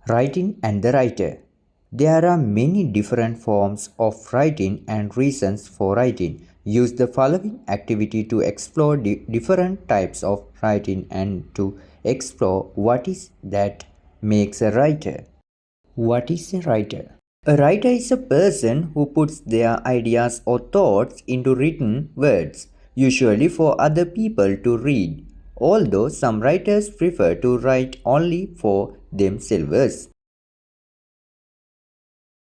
Writing and the writer. There are many different forms of writing and reasons for writing. Use the following activity to explore different types of writing and to explore what is that makes a writer. What is a writer? A writer is a person who puts their ideas or thoughts into written words, usually for other people to read, although some writers prefer to write only for themselves.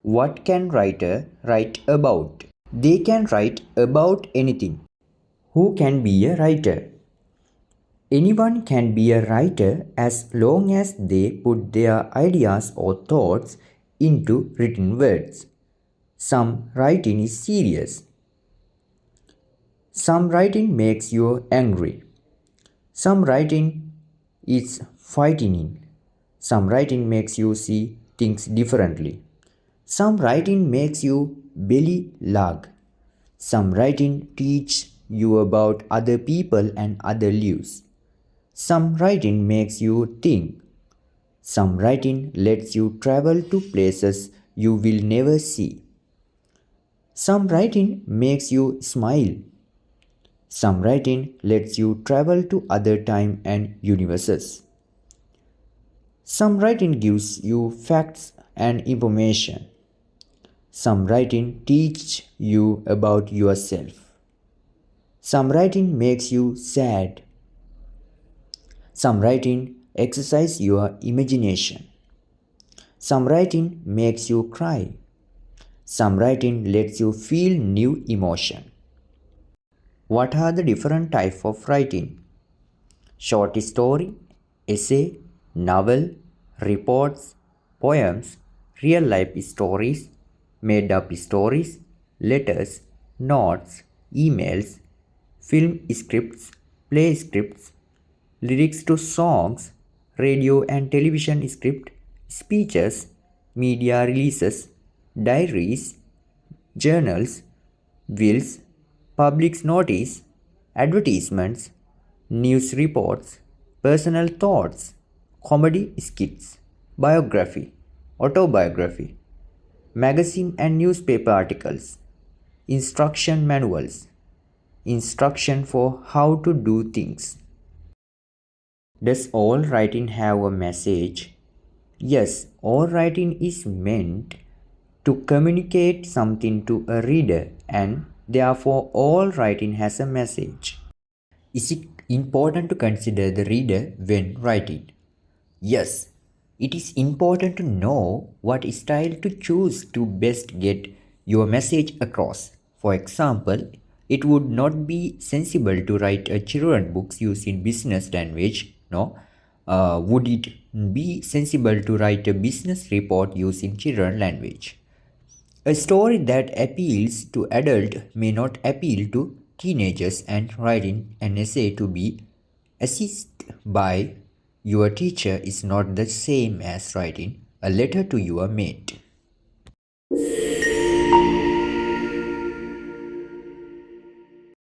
What can writer write about? They can write about anything. Who can be a writer? Anyone can be a writer as long as they put their ideas or thoughts into written words. Some writing is serious. Some writing makes you angry. Some writing is frightening. Some writing makes you see things differently. Some writing makes you belly lag. Some writing teach you about other people and other lives. Some writing makes you think. Some writing lets you travel to places you will never see. Some writing makes you smile. Some writing lets you travel to other time and universes. Some writing gives you facts and information. Some writing teach you about yourself. Some writing makes you sad. Some writing exercise your imagination. Some writing makes you cry. Some writing lets you feel new emotion. What are the different types of writing? Short story, essay, novel, reports, poems, real life stories, made up stories, letters, notes, emails, film scripts, play scripts, lyrics to songs, radio and television script, speeches, media releases, diaries, journals, wills, public notice, advertisements, news reports, personal thoughts, comedy skits, biography, autobiography, magazine and newspaper articles, instruction manuals, instruction for how to do things. Does all writing have a message? Yes, all writing is meant to communicate something to a reader, and therefore all writing has a message. Is it important to consider the reader when writing? Yes, it is important to know what style to choose to best get your message across. For example, it would not be sensible to write a children's book using business language. No, would it be sensible to write a business report using children's language? A story that appeals to adults may not appeal to teenagers, and writing an essay to be assisted by your teacher is not the same as writing a letter to your mate.